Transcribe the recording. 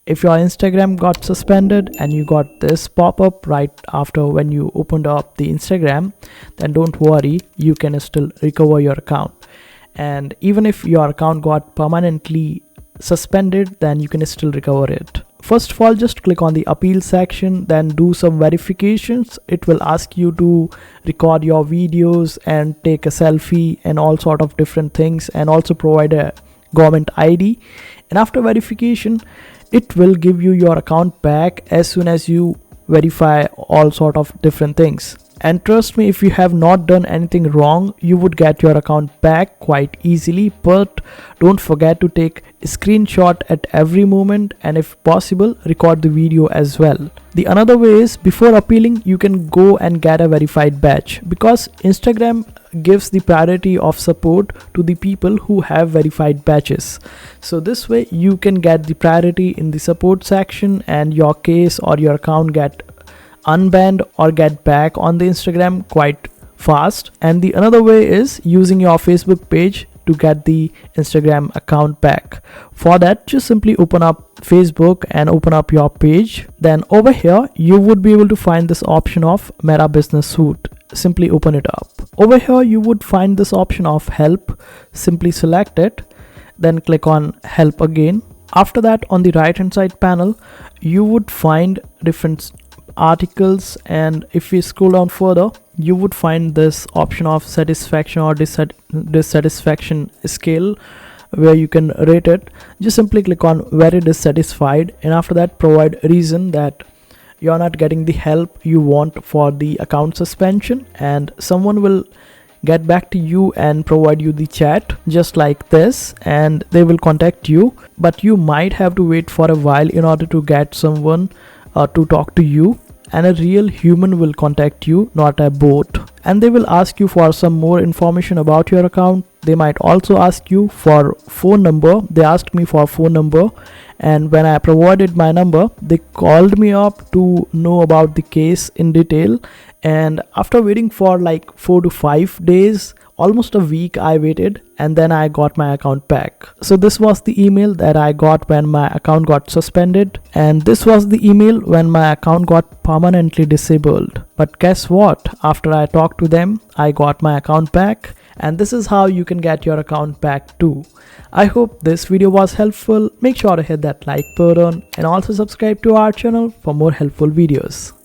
If your Instagram got suspended and you got this pop-up right after when you opened up the Instagram, then don't worry, you can still recover your account. And even if your account got permanently suspended, then you can still recover it. First of all, just click on the appeal section, then do some verifications. It will ask you to record your videos and take a selfie and all sort of different things, and also provide a government ID. And after verification, it will give you your account back as soon as you verify all sort of different things. And trust me, if you have not done anything wrong, you would get your account back quite easily. But don't forget to take a screenshot at every moment, and if possible, record the video as well. The another way is, before appealing, you can go and get a verified badge, because Instagram gives the priority of support to the people who have verified badges. So this way you can get the priority in the support section, and your case or your account get unbanned or get back on the Instagram quite fast. And the another way is using your Facebook page to get the Instagram account back. For that, just simply open up Facebook and open up your page. Then over here you would be able to find this option of Meta Business Suite. Simply open it up. Over here you would find this option of help. Simply select it, then click on help again. After that, on the right hand side panel, you would find different articles, and if we scroll down further, you would find this option of satisfaction or dissatisfaction scale, where you can rate it. Just simply click on very dissatisfied, and after that provide reason that you're not getting the help you want for the account suspension, and someone will get back to you and provide you the chat just like this, and they will contact you. But you might have to wait for a while in order to get someone to talk to you, and a real human will contact you, not a bot. And they will ask you for some more information about your account. They might also ask you for phone number. They asked me for phone number, and when I provided my number, they called me up to know about the case in detail. And after waiting for like 4 to 5 days, almost a week I waited, and then I got my account back. So this was the email that I got when my account got suspended, and this was the email when my account got permanently disabled. But guess what? After I talked to them, I got my account back, and this is how you can get your account back too. I hope this video was helpful. Make sure to hit that like button and also subscribe to our channel for more helpful videos.